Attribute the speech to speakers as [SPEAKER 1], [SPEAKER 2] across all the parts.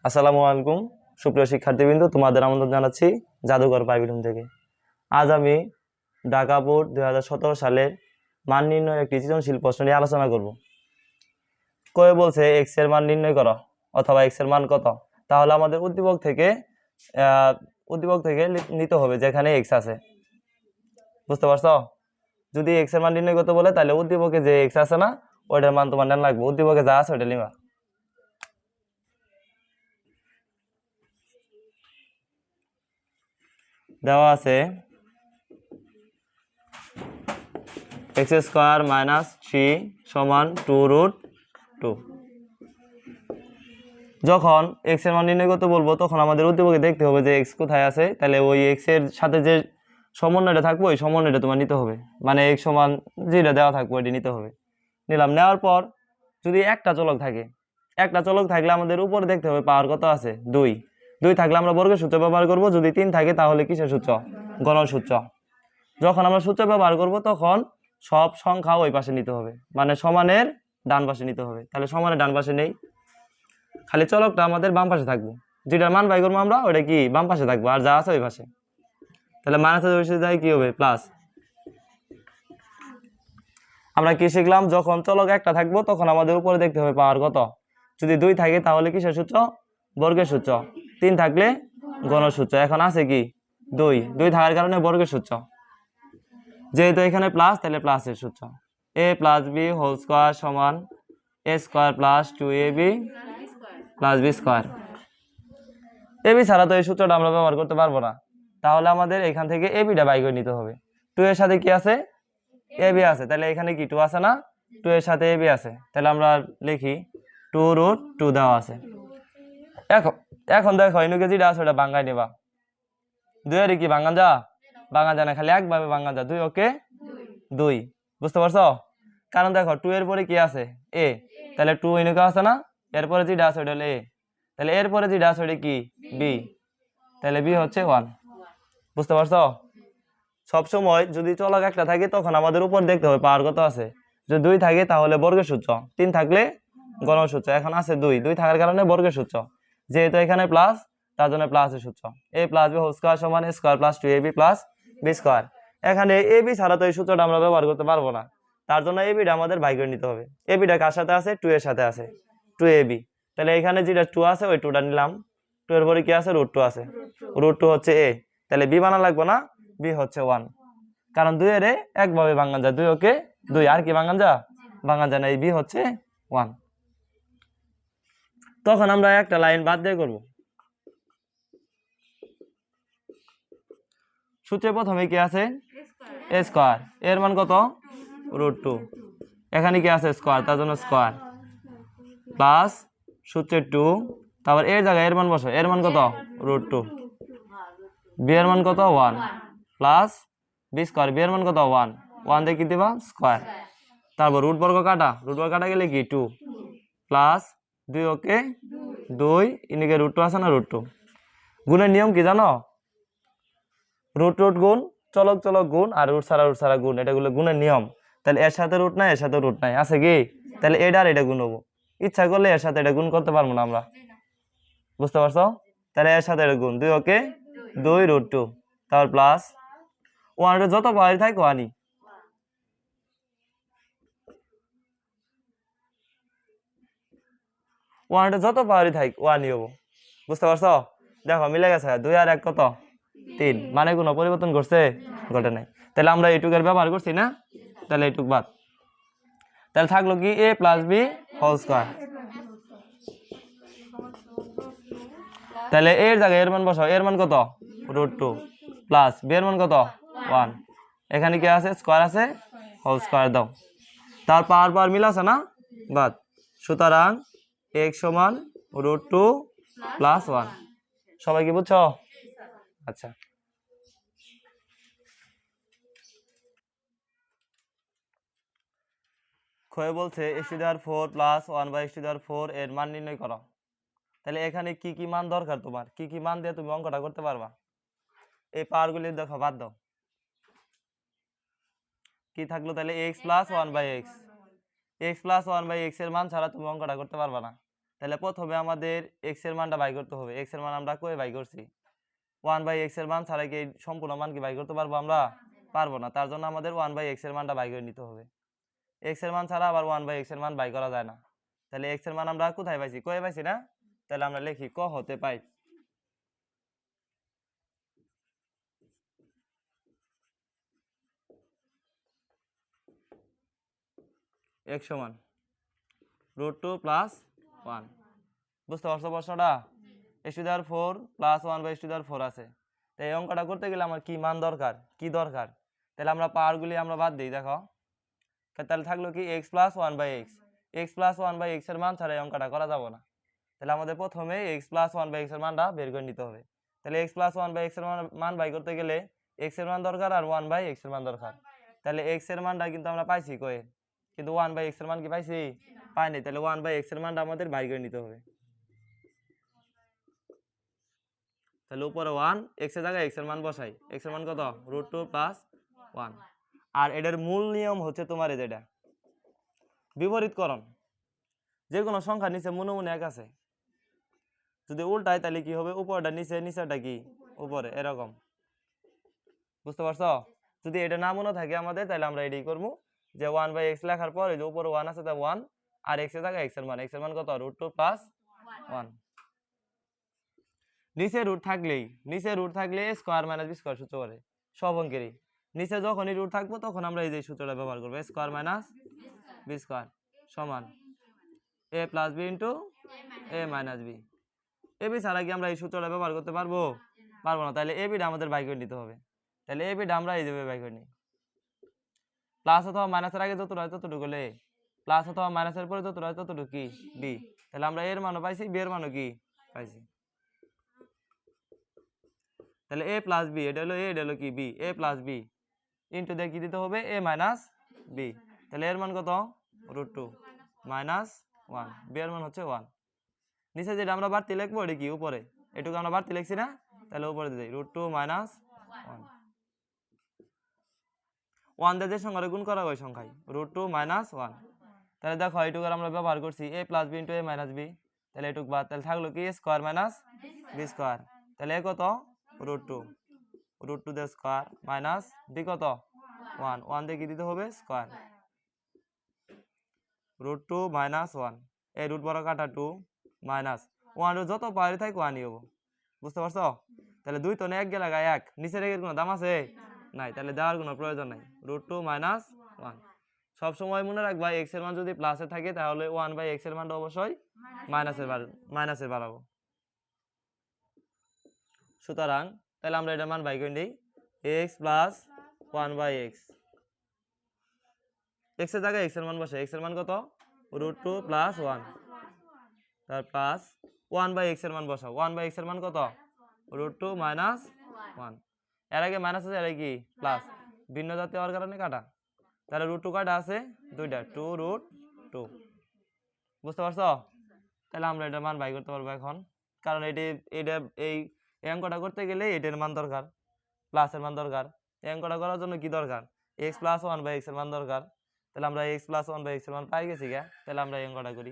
[SPEAKER 1] আসসালামু আলাইকুম সুপ্রিয় শিক্ষার্থীবৃন্দ, তোমাদের আমন্ত্রণ জানাচ্ছি জাদুঘর প্রাইভেট রুম থেকে। আজ আমি ঢাকা বোর্ড 2017 সালের মান নির্ণয় একটি সৃজনশীল প্রশ্ন নিয়ে আলোচনা করব। কয়ে বলছে এক্স এর মান নির্ণয় করো অথবা এক্স এর মান কত। তাহলে আমাদের উদ্দীপক থেকে নিতে হবে যেখানে এক্স আছে। বুঝতে পারছো? যদি এক্স এর মান নির্ণয় করতে বলে তাহলে উদ্দীপকে যে এক্স আছে না, ওইটার মান তোমার নেন লাগবে। উদ্দীপকে যা আছে ওইটা নিবা। দেওয়া আছে এক্স স্কোয়ার মাইনাস 3 সমান 2√2। যখন এক্স এর মান নির্ণয় করতে বলবো তখন আমাদের উদ্দীপকে দেখতে হবে যে এক্স কোথায় আছে। তাহলে ওই এক্স এর সাথে যে সমন্বয়টা থাকবে ওই সমন্বয়টা তোমার নিতে হবে, মানে এক্স সমান যেটা দেওয়া থাকবে ওইটা নিতে হবে। নিলাম। নেওয়ার পর যদি একটা চলক থাকলে আমাদের উপরে দেখতে হবে পাওয়ার কত আছে, 2 থাকলে আমরা বর্গের সূত্র ব্যবহার করব। যদি 3 থাকে তাহলে কিসের সূত্র? গণন সূত্র। যখন আমরা সূত্র ব্যবহার করব তখন সব সংখ্যা ওই পাশে নিতে হবে, মানে সমানের ডান পাশে নিতে হবে। তাহলে সমানের ডান পাশে নেই, খালি চলকটা আমাদের বাম পাশে থাকবো। যেটার মান বাই করবো আমরা ওটা কি বাম পাশে থাকবো, আর যা আছে ওই পাশে। তাহলে মাইনাসের ওই যায় কি হবে? প্লাস। আমরা কি শিখলাম? যখন চলক একটা থাকবো তখন আমাদের উপরে দেখতে হবে পাওয়ার কত। যদি 2 থাকে তাহলে কিসের সূত্র? বর্গের সূত্র। 3 থাকলে গণের সূত্র। এখন আছে কি 2 থাকার কারণে বর্গের সূত্র। যেহেতু এখানে প্লাস তাহলে প্লাসের সূত্র। a plus B whole square সমান a square plus 2ab plus B square. A B ছাড়া তো এই সূত্রটা আমরা ব্যবহার করতে পারবো না। তাহলে আমাদের এখান থেকে এবিটা বাই করে নিতে হবে। 2 এর সাথে কি আছে? এবি আছে। তাহলে এখানে কি 2 আছে না? 2 এর সাথে এবি আছে। তাহলে আমরা লিখি 2√2 দেওয়া আছে। এখন দেখো এনুকে যেটা আছে ওটা ভাঙাই নেবা। 2 এর কি ভাঙান যা না, খালি একভাবে ভাঙান যা। 2 ওকে 2। বুঝতে পারছো? কারণ দেখো 2 এর পরে কি আছে? এ। তাহলে 2 এনুকে আছে না, এরপরে যেটা আছে ওটা হলো এ। তাহলে এরপরে যেটা আছে ওটা কি? বি। তাহলে বি হচ্ছে 1। বুঝতে পারছো? সবসময় যদি চলক একটা থাকে তখন আমাদের উপর দেখতে হবে পাওয়ার কত আছে। যদি 2 থাকে তাহলে বর্গের সূত্র, 3 থাকলে গণন সূত্র। এখন আছে 2 থাকার কারণে বর্গের সূত্র। যেহেতু এখানে প্লাস তার জন্য প্লাসের সূত্র। a plus B whole square সমান a square plus 2ab plus B square. এখানে এবি ছাড়া তো এই সূত্রটা আমরা ব্যবহার করতে পারবো না। তার জন্য এবিটা আমাদের বাই করে নিতে হবে। এবিটা কার সাথে আছে? 2 এর সাথে আছে, 2ab। তাহলে এখানে যেটা 2 আছে ওই 2টা নিলাম। 2 এর পরে কি আছে? √2 আছে। √2 হচ্ছে a। তাহলে বি বানা লাগবে না, বি হচ্ছে 1। কারণ 2 এর একভাবে ভাঙান যায়। 2 ওকে 2, আর কি ভাঙান যায় না। এই বি হচ্ছে 1। তখন আমরা একটা লাইন বাদ দিয়ে করব। সূত্রে প্রথমে কি আছে? a square. এর মান কত? √2। এখানে কি আছে? স্কয়ার, তার জন্য স্কয়ার প্লাস সূত্রে 2। তারপর এর জায়গায় এর মান বসো। এর মান কত? √2। বি এর মান কত? 1 প্লাস বি স্কয়ার। বি এর মান কত? 1 দিয়ে কি দিবা? স্কয়ার। তারপর রুট বর্গ কাটা গেলে কি 2 প্লাস 2 ওকে 2 ইনিকে √2 আছে না? √2। গুণের নিয়ম কি জানো? রুট গুণ, চলক গুণ, আর রুট ছাড়া গুণ। এটা গুলো গুণের নিয়ম। তাহলে এর সাথে রুট নাই, এর সাথে রুট নাই, আছে কি? তাহলে এটা আর এটা গুণ হবো। ইচ্ছা করলে এর সাথে এটা গুণ করতে পারবো না আমরা। বুঝতে পারছো? তাহলে এর সাথে এটা গুণ 2 ওকে 2 √2। তারপর প্লাস 1 যত পাওয়ারই থাকে 1ই। যত পাওয়ারই থাক 1ই হবো। বুঝতে পারছো? দেখো মিলে গেছে। 2 আর 1 কত? 3। মানে কোনো পরিবর্তন করছে? ঘটে নাই। তাহলে আমরা এইটুকের ব্যবহার করছি না, তাহলে এইটুক বাদ। তাহলে থাকলো কি a plus B whole square. তাহলে এর জায়গায় এর মান বসাও। এর মান কত? √2 প্লাস বি এর মান কত? 1। এখানে কি আছে? স্কয়ার আছে, হোল স্কয়ার দাও। তার পাওয়ার মিল আছে না? বাদ। সুতরাং x সমান √2 প্লাস 1। সবাই কি বুঝছো? আচ্ছা। ক্ষয়ে বলছে x⁴ প্লাস 1/x⁴ এর মান নির্ণয় করো। তাহলে এখানে কি কি মান দরকার তোমার? কি কি মান দিয়ে তুমি অঙ্কটা করতে পারবা? এই পাওয়ারগুলি দেখো, বাদ দাও। কি থাকলো তাহলে? x plus 1/x। x plus 1/x এর মান ছাড়া তুমি অঙ্কটা করতে পারবা না। তাহলে প্রথমে আমাদের এক্স এর মানটা বাই করতে হবে। এক্স এর মান আমরা কই বাই করছি? 1/x এর মান ছাড়া কি এই সম্পূর্ণ মান কি বাই করতে পারবো আমরা? পারবো না। তার জন্য আমাদের 1/x এর মানটা বাই করে নিতে হবে। এক্স এর মান ছাড়া আবার 1/x এর মান বাই করা যায় না। তাহলে এক্স এর মান আমরা কোথায় পাইছি? কয়ে পাইছি না? তাহলে আমরা লিখি ক হতে পাই। x সমান √2 + 1। বুঝতে পারছো প্রশ্নটা? x⁴ + 1/x⁴ আছে। তাই এই অঙ্কটা করতে গেলে আমার কি মান দরকার? কি দরকার? তাহলে আমরা পাওয়ারগুলি আমরা বাদ দিই। দেখো তাহলে থাকলো কি x + 1/x। x + 1/x এর মান ছাড়া এই অঙ্কটা করা যাবে না। তাহলে আমাদের প্রথমে x + 1/x এর মানটা বের করে নিতে হবে। তাহলে x + 1/x এর মান বাই করতে গেলে x এর মান দরকার আর 1/x এর মান দরকার। তাহলে x এর মানটা কিন্তু আমরা পাইছি কই, কিন্তু 1/x এর মান কি পাইছি? পাইনি। তাহলে 1/x এর মানটা আমাদের বাই করে নিতে হবে। তাহলে উপরে 1, x এর জায়গায় x এর মান বসাই। x এর মান কত? √2 + 1। আর এটার মূল নিয়ম হচ্ছে তোমার যেটা বিপরীতকরণ। যে কোনো সংখ্যার নিচে মনে মনে এক আছে, যদি উল্টায় তাহলে কি হবে? উপরটা নিচে, নিচেরটা কি উপরে, এরকম। বুঝতে পারছো? যদি এটা না মনে থাকে আমাদের তাহলে আমরা এটাই করবো যে 1/x লেখার পর এই যে উপরে 1 আছে তা 1 আর x এর জায়গায় x এর মান কত? √2 + 1। নিচে রুট থাকলে স্কয়ার মাইনাস বি স্কয়ার সূত্র করে সব অঙ্কেরই। নিচে যখনই রুট থাকবো তখন আমরা এই যে সূত্রটা ব্যবহার করবো, স্কয়ার মাইনাস বি স্কয়ার সমান a + b * a - b। A B ছাড়া কি আমরা এই সূত্রটা ব্যবহার করতে পারবো? পারবো না। তাহলে এবিটা আমাদের বাই করে নিতে হবে। তাহলে এবিটা আমরা এইভাবে বাই করে নিই। প্লাস অথবা মাইনাসের আগে যতটুকু হয় ততটুকু হলে প্লাস অথবা মাইনাসের পরে যতটুকু হয় ততটুকু কি বি। তাহলে আমরা এর মানও পাইছি, বি এর মানও কি পাইছি। তাহলে a + b, এটা হলো a, এটা হলো কি b, a + b ইনটু দিয়ে কি দিতে হবে? a - b। তাহলে এর মান কত? √2 - 1, b এর মান হচ্ছে 1। নিচে যেটা আমরা বাড়তি লিখবো এটা কি উপরে, এটুকু আমরা বাড়তি লিখছি না? তাহলে উপরে দিয়ে √2 - 1। 1 দিয়ে যে সংখ্যাটা গুণ করা ওই সংখ্যায় √2 - 1। তাহলে দেখো এইটুকু আমরা ব্যবহার করছি a + b * a - b। তাহলে এটুকু বাদ, তাহলে থাকলো কি স্কয়ার মাইনাস বি স্কয়ার। তাহলে এ কত? √2 দিয়ে স্কয়ার মাইনাস বি কত? 1 দিয়ে কি দিতে হবে? স্কয়ার। √2 - 1, এই রুট বড় কাটা 2 মাইনাস 1 যত পাওয়ারে থাকে 1ই হবো। বুঝতে পারছো? তাহলে 2 তো 1 গেলে 1, নিচের এর কোনো দাম আছে? নাই। তাহলে দেওয়ার কোনো প্রয়োজন নাই। √2 - 1। সব সময় মনে রাখবা x এর মান যদি প্লাসে থাকে তাহলে 1/x এর মানটা অবশ্যই মাইনাসে বাড়াবো। সুতরাং তাহলে আমরা এটার মান বাই করে নিই, x + 1/x। x এর জায়গায় x এর মান বসে, x এর মান কত? √2 + 1। তার প্লাস 1/x এর মান বসাও, 1/x এর মান কত? √2 - 1। এর আগে মাইনাস আছে, এর আগে কি প্লাস, ভিন্ন জাতীয় হওয়ার কারণে কাটা। তাহলে √2 কাটা আছে দুইটা, 2√2। বুঝতে পারছো? তাহলে আমরা এটার মান বাই করতে পারবো এখন, কারণ এটা এই অঙ্কটা করতে গেলে এটার মান দরকার, প্লাসের মান দরকার। এই অঙ্কটা করার জন্য কি দরকার? x + 1/x এর মান দরকার। তাহলে আমরা x + 1/x এর মান পাই গেছি গা। তাহলে আমরা এই অঙ্কটা করি।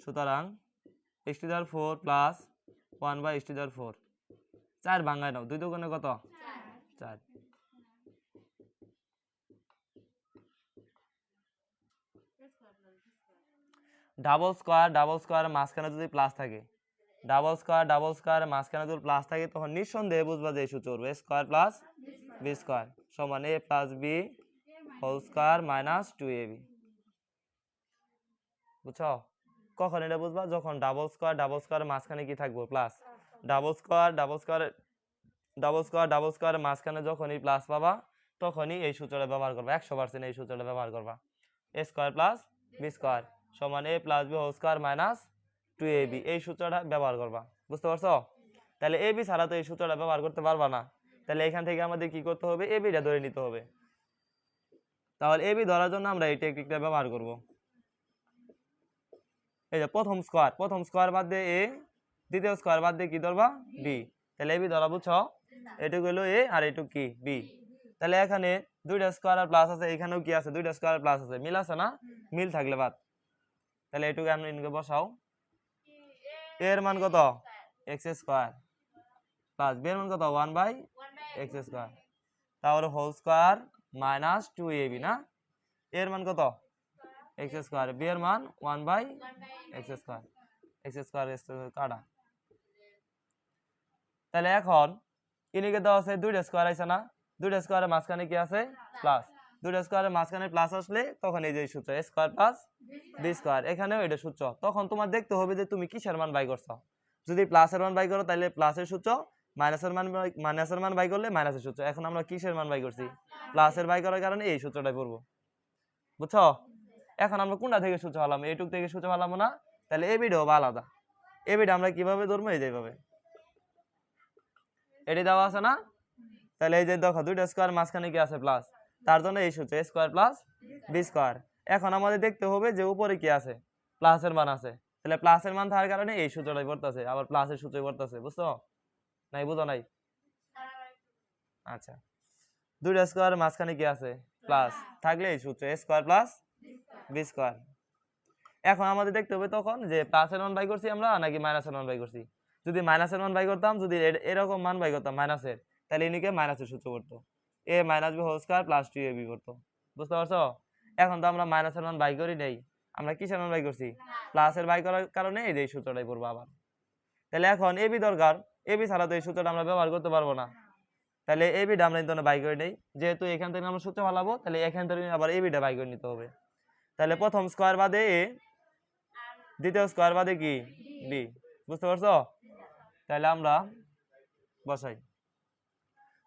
[SPEAKER 1] সুতরাং x⁴ + 1/x⁴। 4 ভাঙায় নাও, 2 দুগুণে কত? 4। ডাবল স্কয়ার মাঝখানে যদি প্লাস থাকে, ডাবল স্কয়ার মাঝখানে যদি প্লাস থাকে তখন নিঃসন্দেহে বুঝবা যে এই সূত্র করবে স্কয়ার প্লাস বি স্কয়ার সমান a + b whole square minus 2ab। বুঝছো? কখন এটা বুঝবা? যখন ডাবল স্কয়ার মাঝখানে কি থাকবো? প্লাস। ডাবল স্কয়ার মাঝখানে যখনই প্লাস পাবা তখনই এই সূত্রটা ব্যবহার করবা, 100% এই সূত্রটা ব্যবহার করবা। a square plus B square সমান a + b whole square minus 2ab, এই সূত্রটা ব্যবহার করবা। বুঝতে পারছো? তাহলে ab ছাড়া তো এই সূত্রটা ব্যবহার করতে পারবা না। তাহলে এখান থেকে আমাদের কি করতে হবে? abটা ধরে নিতে হবে। তাহলে ab ধরার জন্য আমরা এই টেকনিকটা ব্যবহার করব। এই যে প্রথম স্কয়ার বাদ দিয়ে a, দ্বিতীয় স্কয়ার বাদ দিয়ে কি ধরবা? b। তাহলে ab ধরা, বুঝছো? এটুকু হলো a আর এটুকু কি b। তাহলে এখানে দুইটা স্কোয়ার আর প্লাস আছে, এখানেও কি আছে দুইটা স্কোয়ার আর প্লাস আছে, মিল আছে না, মিল থাকলে বাদ। তাহলে এটুকু আমরা ইনকে বসাও, এর মান কত এক্স স্কোয়ার প্লাস বি এর মান কত 1/x স্কোয়ার, তাহলে হোল স্কোয়ার মাইনাস 2ab না, এর মান কত এক্স স্কোয়ার, বি এর মান 1/x স্কোয়ার, এক্স স্কোয়ার কাটা। তাহলে এখন ইনিকে দেওয়া আছে দুইটা স্কোয়ার আছে না, দুইটা স্কোয়ারের মাঝখানে কি আছে প্লাস, দুইটা স্কোয়ারের মাঝখানে প্লাস আসলে তখন এই যে সূত্র a square plus b square, এখানেও এটা সূত্র। তখন তোমার দেখতে হবে যে তুমি কিসের মান বাই করছো। যদি প্লাসের মান বাই করো তাহলে প্লাসের সূত্র, মাইনাসের মান বাই করলে মাইনাসের সূত্র। এখন আমরা কিসের মান বাই করছি, প্লাসের বাই করার কারণে এই সূত্রটাই পড়বো, বুঝছো। এখন আমরা কোনটা থেকে সূত্র হলাম, এইটুক থেকে সূত্র হলাম না, তাহলে এ বিটাও আলাদা। এ বিটা আমরা কিভাবে ধরবো, এই যেভাবে এটি দেওয়া আছে না, তাহলে এই যে দেখো দুইটা স্কোয়ার মাঝখানে কি আছে প্লাস, তার জন্য এই সূত্র a square plus b square. এখন আমাদের দেখতে হবে যে উপরে কি আছে, প্লাসের মান আছে, তাহলে প্লাসের মান থাকার কারণে এই সূত্রটাই পড়তেছে, আবার প্লাসের সূত্রই পড়তেছে, বুঝছো নাই, বুঝো নাই। আচ্ছা, দুইটা স্কোয়ার মাঝখানে কি আছে প্লাস, থাকলে এই সূত্র a square plus b square. এখন আমাদের দেখতে হবে তখন যে প্লাসের মান বাই করছি আমরা নাকি মাইনাসের মান বাই করছি। যদি মাইনাসের মান বাই করতাম, যদি এরকম মান বাই করতাম মাইনাসের, তাহলে ইনিকে মাইনাসের সূত্র করতো, a minus B whole square plus 2ab করতো, বুঝতে পারছো। এখন তো আমরা মাইনাসের মান বাই করি নাই, আমরা কিসের মান বাই করছি, প্লাসের বাই করার কারণে এই যে সূত্রটাই পড়বো আবার। তাহলে এখন এবি দরকার, এবি ছাড়া তো এই সূত্রটা আমরা ব্যবহার করতে পারবো না, তাহলে এবিটা আমরা কিন্তু বাই করে নেই, যেহেতু এখান থেকে আমরা সূত্র ভালাবো তাহলে এখান থেকে আবার এবিটা বাই করে নিতে হবে। তাহলে প্রথম স্কয়ার বাদে এ, দ্বিতীয় স্কয়ার বাদে কি বি, বুঝতে পারছো। তাহলে আমরা বসাই,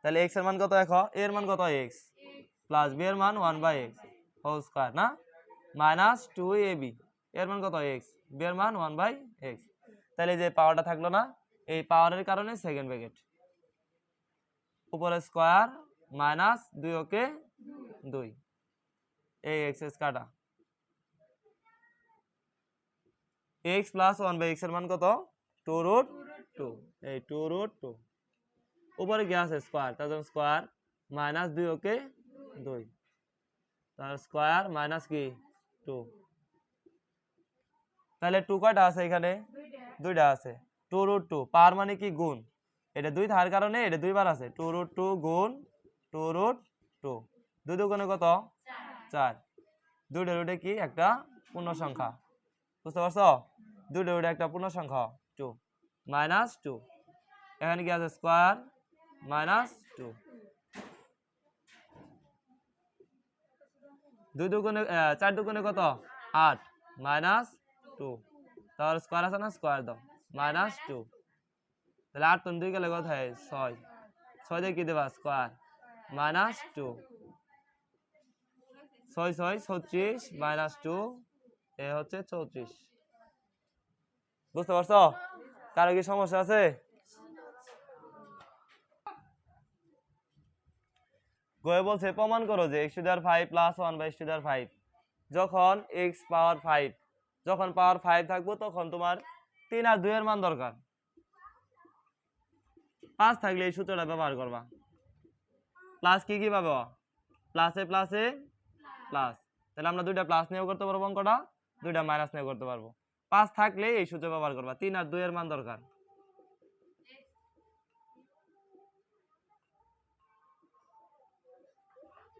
[SPEAKER 1] তাহলে x এর মান কত, এখন এর মান কত x প্লাস b এর মান 1/x হোল স্কয়ার না, মাইনাস 2ab এর মান কত x, b এর মান 1/x। তাহলে যে পাওয়ারটা থাকলো না, এই পাওয়ারের কারণে সেকেন্ড ব্র্যাকেট, উপরে স্কয়ার মাইনাস 2 ওকে 2, এই x কাটা, x প্লাস 1/x এর মান কত 2√2, এই 2√2, উপরে কি আছে স্কয়ার, তার জন্য স্কয়ার মাইনাস 2 ওকে 2, তার স্কয়ার মাইনাস কি 2। তাহলে 2 কয়টা আছে এখানে, দুইটা আছে, 2√2 পাওয়ার মানে কি গুণ, এটা 2 থাকার কারণে এটা দুইবার আছে, 2√2 গুণ 2√2, 2 দুগুণে কত 4, দুইটা রুটে কি একটা পূর্ণ সংখ্যা, বুঝতে পারছো, দুইটা রুটে একটা পূর্ণ সংখ্যা 2 মাইনাস 2, এখানে কি আছে স্কয়ার মাইনাস 2, 2 দুগুণে 4 দুগুণে কত 8 মাইনাস 2, তাহলে স্কয়ার আছে না, স্কয়ার দাও মাইনাস 2, তাহলে 8 2 গেলে কত হয় 6, 6 দিয়ে কি দেবা স্কয়ার মাইনাস 2, 6 6 36 মাইনাস 2, এ হচ্ছে 34, বুঝতে পারছো। কারো কি সমস্যা আছে, গয়ে বলছে প্রমাণ করো যে x⁵ প্লাস 1/x⁵, যখন x পাওয়ার 5, যখন পাওয়ার 5 থাকবো তখন তোমার 3 আর 2 এর মান দরকার, 5 থাকলে এই সূত্রটা ব্যবহার করবা। প্লাস কি কি পাবো, প্লাসে প্লাসে প্লাস, তাহলে আমরা দুইটা প্লাস নিয়েও করতে পারবো অঙ্কটা, দুইটা মাইনাস নিয়েও করতে পারবো। 5 থাকলে এই সূত্র ব্যবহার করবা, 3 আর 2 এর মান দরকার।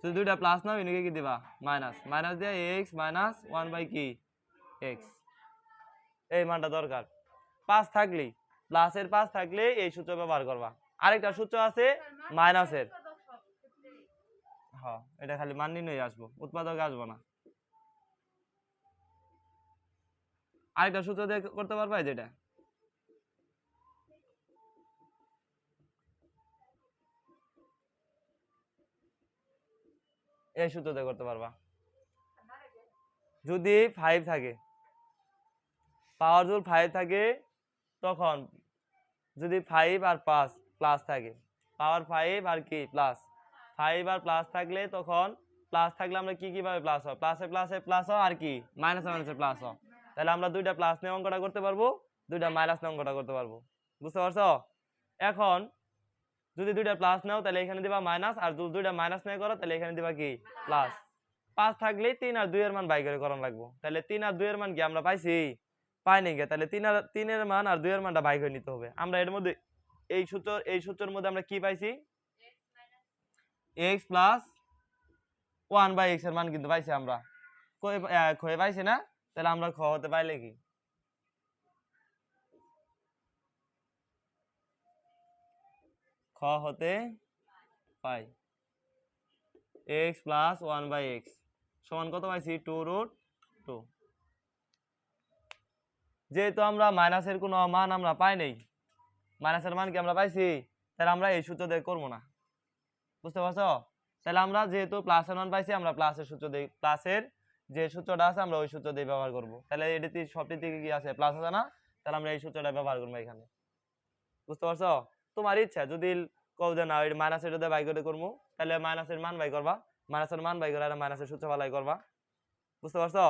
[SPEAKER 1] যদি দুইটা প্লাস নাও এদিকে কি দিবা মাইনাস, মাইনাস দিয়ে x মাইনাস 1 কি x, এই মানটা দরকার। 5 থাকলেই, প্লাসের 5 থাকলে এই সূত্র ব্যবহার করবা। আরেকটা সূত্র আছে মাইনাসের, হ্যাঁ এটা খালি মান নিয়ে আসবো, উৎপাদকে আসবো না। আরেকটা সূত্র দিয়ে করতে পারবা, যেটা এই সূত্র দিয়ে করতে পারবা। যদি 5 থাকে, পাওয়ার জুল 5 থাকে, তখন যদি 5 আর 5 প্লাস থাকে, পাওয়ার 5 আর কি প্লাস, 5 আর প্লাস থাকলে তখন প্লাস থাকলে আমরা কি কিভাবে প্লাস হয়, প্লাসে প্লাসে প্লাস হয়, আর কি মাইনাসে মাইনাসে প্লাস হয়। তাহলে আমরা দুইটা প্লাস নিয়ে অঙ্কটা করতে পারবো, দুইটা মাইনাস নিয়ে অঙ্কটা করতে পারবো, বুঝতে পারছো। এখন যদি দুইটা প্লাস নাও তাহলে এখানে দিবা মাইনাস, আর যদি দুইটা মাইনাস নিয়ে করো তাহলে এখানে দিবা কি প্লাস। 5 থাকলে 3 আর 2 এর মান বাই করে করণ লাগবো। তাহলে 3 আর 2 এর মান কি আমরা পাইছি? পাইনি গে। তাহলে 3 এর মান আর 2 এর মানটা বাই করে নিতে হবে। আমরা এর মধ্যে এই সূত্রের মধ্যে আমরা কি পাইছি? x প্লাস 1/x এর মান কিন্তু পাইছি আমরা। কই পাইছি না? তাহলে আমরা খ হতে পাইলে কি? খ হতে পাই x প্লাস 1/x সমান কত পাইছি? 2√2। যেহেতু আমরা মাইনাসের কোনো মান আমরা পাই নাই, মাইনাসের মান কি আমরা পাইছি, তাহলে আমরা এই সূত্র দিয়ে করবো না। বুঝতে পারছো? তাহলে আমরা যেহেতু প্লাসের মান পাইছি, আমরা প্লাসের সূত্র দিয়ে, প্লাসের যে সূত্রটা আছে আমরা ওই সূত্র দিয়ে ব্যবহার করব। তাহলে এটিতে সবটি থেকে কি আছে? প্লাস আছে না? তাহলে আমরা এই সূত্রটা ব্যবহার করবো এখানে। বুঝতে পারছো? তোমার ইচ্ছা, যদি কও যে না ওই মাইনাসের দিয়ে বাই করে করবো, তাহলে মাইনাসের মান বাই করবা, মাইনাসের মান বাই করে আর মাইনাসের সূত্র বালাই করবা। বুঝতে পারছো?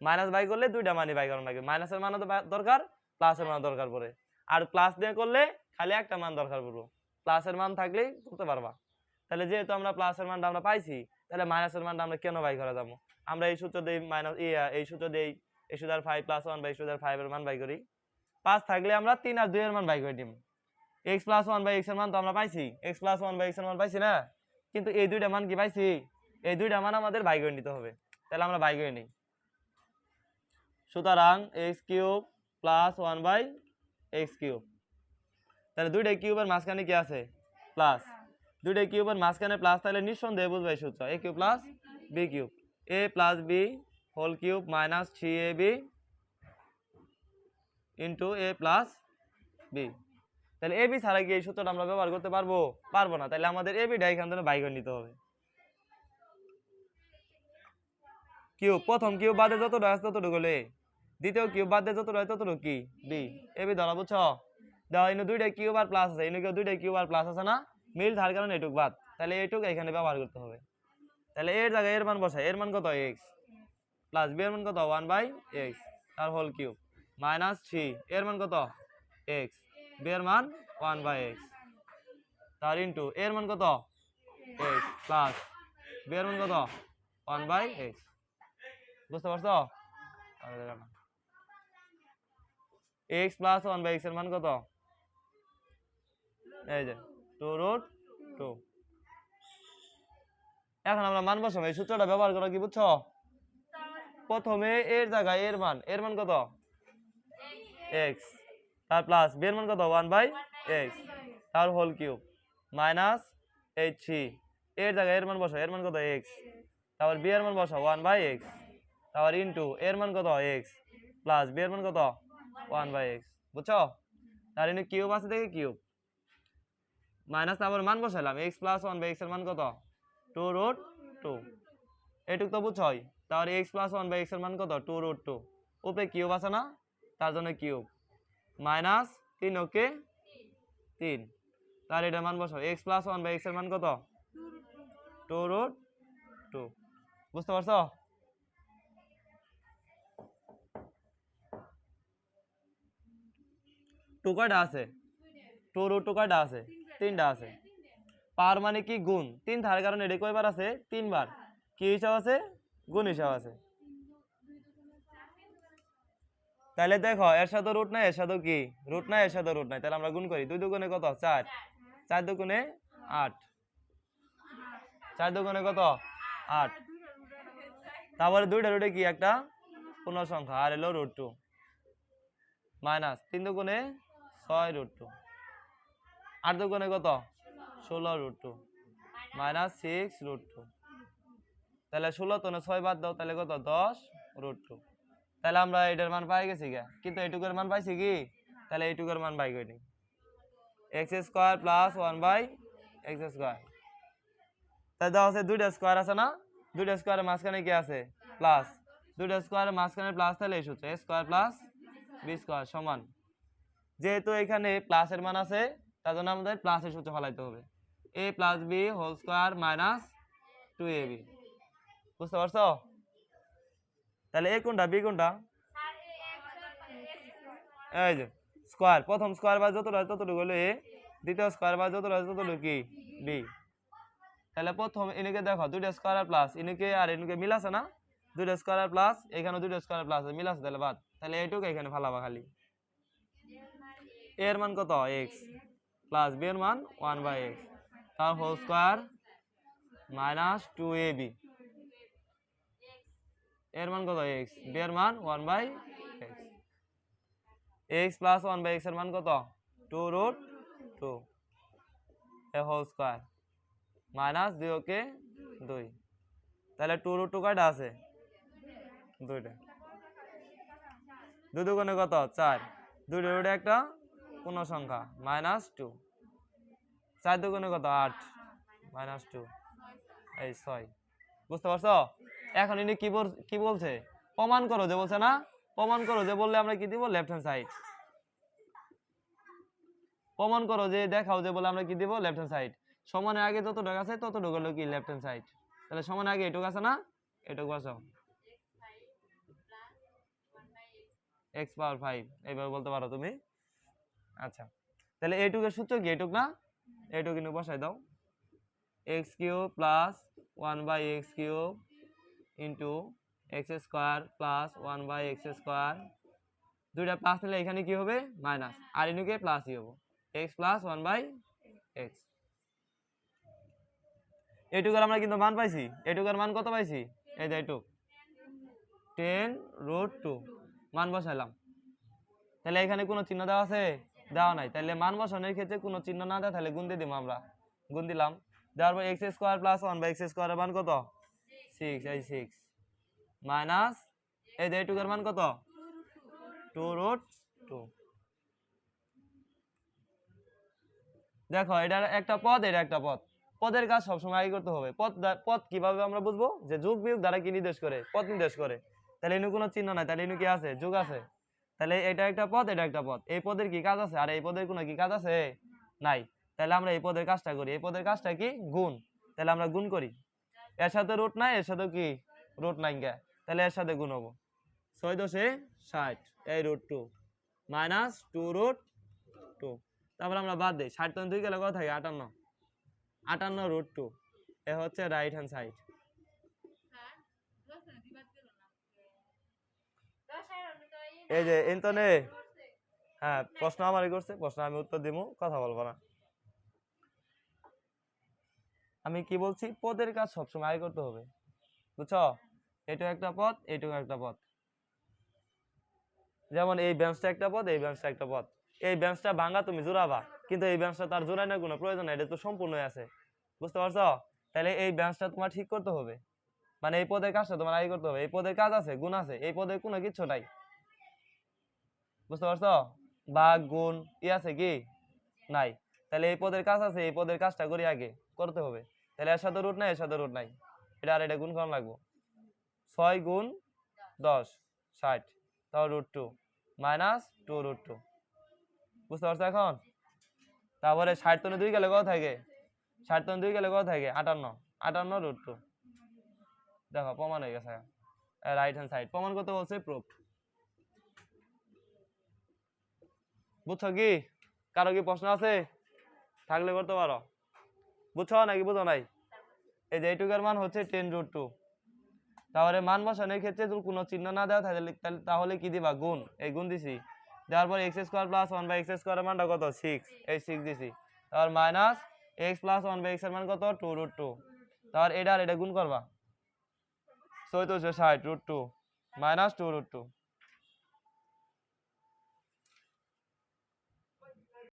[SPEAKER 1] মাইনাস বাই করলে দুইটা মানই বাই করানো লাগে, মাইনাসের মানও দরকার, প্লাসের মান দরকার পড়ে। আর প্লাস দিয়ে করলে খালি একটা মান দরকার পড়বো, প্লাসের মান থাকলেই করতে পারবা। তাহলে যেহেতু আমরা প্লাসের মানটা আমরা পাইছি, তাহলে মাইনাসের মানটা আমরা কেন বাই করা যাবো? আমরা এই সূত্র দিয়ে মাইনাস এই সূত্র দিয়ে x⁵ প্লাস 1/x⁵ এর মান বাই করি। 5 থাকলে আমরা 3 আর 2 এর মান বাই করে দিই। x প্লাস 1/x এর মান তো আমরা পাইছি, x প্লাস 1/x এর মান পাইছি না? কিন্তু এই দুইটা মান কি পাইছি? এই দুইটা মান আমাদের বাই করে নিতে হবে। তাহলে আমরা বাই করে নিই। সুতরাং x³ প্লাস 1/x³। তাহলে দুইটা কিউবের মাঝখানে কি আছে? প্লাস। দুইটা কিউবের মাঝখানে প্লাস, তাহলে নিঃসন্দেহে বুঝবে সূত্র a³ plus b³ a plus b whole cube minus 3ab into a plus b। তাহলে ab ছাড়া কি এই সূত্রটা আমরা ব্যবহার করতে পারবো? পারবো না। তাহলে আমাদের ab-টা এখান থেকে বাই করে নিতে হবে। কিউব, প্রথম কিউব বাদে যতটুকু আছে ততটুকু হলে, দ্বিতীয় কিউব বাদে যতটুকু হয় ততটুকু কি b। ab ধরা বুঝছো? দাও এনে দুইটা কিউব আর প্লাস আছে, এনে দুইটা কিউব আর প্লাস আছে না, মিল থাকার কারণে এটুক বাদ। তাহলে এইটুক এখানে ব্যবহার করতে হবে। তাহলে এর জায়গায় এর মান বসাই, এর মান কত? x প্লাস b এর মান কত? 1/x তার হোল কিউব মাইনাস 3 এর মান কত? x b এর মান 1/x তার ইন্টু এর মান কত? x প্লাস b এর মান কত? 1/x। বুঝতে পারছো? x প্লাস 1/x এর মান কত? এই যে 2√2। এখন আমরা মান বসাবো, এই সূত্রটা ব্যবহার করা কি বুঝছো? প্রথমে এর জায়গায় এর মান কত? x তার প্লাস b এর মান কত? 1/x তার হোল কিউব মাইনাস 3 এর জায়গায় এর মান বসাও, এর মান কত? x তারপর b এর মান বসাও 1/x তারপর ইন্টু এর মান কত? x প্লাস b এর মান কত? 1/x। বুঝছো? তার ইন্টু কিউব আছে দেখে কিউব মাইনাস, তারপর মান বসাইলাম x প্লাস 1/x এর মান কত? 2√2। এইটুক তো বুঝছই। তাহলে x প্লাস 1/x এর মান কত? 2√2। উপরে কিউব আছে না, তার জন্য কিউব মাইনাস 3 ওকে 3। তার এটার মান বসাও, x প্লাস 1/x এর মান কত? 2√2। বুঝতে পারছো? টু কয়টা আছে? 2√2 কয়টা আছে? 3টা আছে। পাওয়ার মানে কি? গুণ। 3 থাকার কারণে এটা কয়বার আছে? 3 বার। কি হিসাব আছে? গুণ হিসাব আছে। তাহলে দেখো এর সাথে রুট নাই, এর সাথে কি রুট নাই, এর সাথে রুট নাই, তাহলে আমরা গুণ করি। 2 দুগুণে কত? 4 4 দুগুণে 8 4 দুগুণে কত? 8। তারপরে দুইটা রুটে কি একটা পূর্ণ সংখ্যা আর এলো √2 মাইনাস 3 দুগুণে 6√2 8 দুগুণে কত? 16√2 মাইনাস 6√2। তাহলে 16 তো 6 বাদ দাও, তাহলে কত? 10√2। তাহলে আমরা এটার মান পাই গেছি গা, কিন্তু এইটুকুর মান পাইছি কি? তাহলে এইটুকুর মান বাই করি x² প্লাস 1/x²। তাই দেওয়া আছে দুইটা স্কোয়ার আছে না, দুইটা স্কোয়ারের মাঝখানে কি আছে? প্লাস। দুইটা স্কোয়ারের মাঝখানে প্লাস, তাহলে এই সূত্র a² প্লাস b² সমান, যেহেতু এখানে প্লাসের মান আছে তার জন্য আমাদের প্লাসের সূত্র ফলাইতে হবে, a plus b whole square minus 2ab। বুঝতে পারছো? তাহলে a কোনটা b কোনটা? এই যে স্কোয়ার, প্রথম স্কোয়ার বা যতটুকু হয় ততটুকু হলো a, দ্বিতীয় স্কয়ার বা যতটুকু আছে ততটুকু কি বি। তাহলে প্রথম ইনিকে দেখো দুইটা স্কয়ার আর প্লাস ইনিকে আর ইনিকে মিল আছে না, দুইটা স্কয়ার আর প্লাস এখানে দুইটা স্কয়ার আর প্লাস মিল আছে, তাহলে বাদ। তাহলে এইটুকু এখানে ফালাবা খালি। এর মান কত এক্স প্লাস বি এর মান 1/x তার হোল স্কয়ার মাইনাস 2ab এর মান কত এক্স, বি এর মান 1/x, x প্লাস 1/x এর মান কত 2√2 এ হোল স্কয়ার মাইনাস 2 কে 2, তাহলে 2√2 কয়টা আছে দুইটা, 2 দুগুণে কত 4, 2 রুটে একটা পূর্ণ সংখ্যা মাইনাস 2, 4 দুগুণে কত 8 মাইনাস 2 এই 6। বুঝতে পারছো? এখন ইনি কি বলছে প্রমাণ করো যে বলছে না, প্রমাণ করো যে বললে আমরা কি দিব লেফট হ্যান্ড সাইড, প্রমাণ করো যে দেখাও যে বলে আমরা কি দিব লেফট হ্যান্ড সাইড। সমানের আগে যতটুকু আছে ততটুকু হলো কি লেফট হ্যান্ড সাইড, তাহলে সমানের আগে এটুকু আছে না, এটুকু বসাও x পাওয়ার 5 এইভাবে বলতে পারো তুমি। আচ্ছা তাহলে এইটুকের সূত্র কি এইটুক না, এইটুকু কিন্তু বসাই দাও x cube plus 1/x cube into x square plus 1/x square, দুইটা প্লাস নিলে এখানে কি হবে মাইনাস, আর ইনুকে প্লাসই হবে x প্লাস 1/x। এইটুকুর আমরা কিন্তু মান পাইছি, এইটুকুর মান কত পাইছি এই যে এইটুক 10√2 মান বসাইলাম। তাহলে এখানে কোনো চিহ্ন দেওয়া আছে, দেওয়া নাই, তাহলে মান বসানোর ক্ষেত্রে কোনো চিহ্ন না দেয় তাহলে গুণ দিয়ে দিব আমরা, গুণ দিলাম, দেওয়ার পর x স্কোয়ার প্লাস 1/x স্কোয়ারের মান কত 6, এই 6 মাইনাস এই যে এইটুকুর মান কত 2√2। দেখো এটা একটা পদ, এটা একটা পদ, পদের কাজ সবসময় আগে করতে হবে। পদ কিভাবে আমরা বুঝবো, যে যোগ বিয়োগ দ্বারা কি নির্দেশ করে, পদ নির্দেশ করে। তাহলে এনু কোনো চিহ্ন নাই, তাহলে এনু কি আছে যোগ আছে, তাহলে এটা একটা পদ এটা একটা পদ, এই পদের কি কাজ আছে আর এই পদের কোনো কি কাজ আছে নাই, তাহলে আমরা এই পদের কাজটা করি, এই পদের কাজটা কি গুণ, তাহলে আমরা গুণ করি, এর সাথে রুট নাই এর সাথে কি রুট নাই গে, তাহলে এর সাথে গুণ হবো 6 × 10 = 60 এই √2 মাইনাস 2√2, তারপর আমরা বাদ দিই 60 থেকে 2 গেলে কত থাকে 58, 58√2 এ হচ্ছে রাইট হ্যান্ড সাইড। এই যে ইন্তনে হ্যাঁ প্রশ্ন আমারই করছে, প্রশ্ন আমি উত্তর দিব, কথা বলবো না। আমি কি বলছি পদের কাজ সবসময় আগে করতে হবে, বুঝছো? এটা একটা পদ এইটুকু একটা পদ, যেমন এই বেঞ্চটা একটা পদ এই বেঞ্চটা একটা পদ, এই বেঞ্চটা ভাঙা তুমি জোড়াবা, কিন্তু এই বেঞ্চটা তার জোড়ানোর কোনো প্রয়োজন নাই, এটা তো সম্পূর্ণই আছে, বুঝতে পারছো? তাহলে এই বেঞ্চটা তোমার ঠিক করতে হবে, মানে এই পদের কাজটা তোমার আগে করতে হবে, এই পদের কাজ আছে গুণ আছে, এই পদের কোনো কিচ্ছু নাই, বুঝতে পারছো? ভাগ গুণ ই আছে কি নাই, তাহলে এই পদের কাজ আছে, এই পদের কাজটা করি আগে করতে হবে, তাহলে এর সাথে রুট নাই এর সাথে রুট নাই, এটা আর এটা গুণ করা লাগবো, 6 × 10 = 60 তাও √2 মাইনাস 2√2, বুঝতে পারছো এখন? তারপরে 60 থেকে 2 গেলে কত থাকে, 60 থেকে 2 গেলে কত থাকে 58, 58√2, দেখো প্রমাণ হয়ে গেছে, রাইট হ্যান্ড সাইড প্রমাণ করতে বলছে প্রুফ। বুঝছো কি, কারো কি প্রশ্ন আছে থাকলে করতে পারো, বুঝছো নাকি বুঝো নাই? এই যে এইটুকের মান হচ্ছে 10√2, তাহলে মান বসানোর ক্ষেত্রে যদি কোনো চিহ্ন না দেওয়া থাকে তাহলে কি দিবা গুণ, এই গুণ দিছি, দেওয়ার পর x স্কোয়ার প্লাস 1/x স্কোয়ারের মানটা কত 6, এই 6 দিছি, তারপর মাইনাস x প্লাস 1/x এর মান কত 2√2, তারপর এটা আর এটা গুণ করবা 6 × 60 √2 মাইনাস 2√2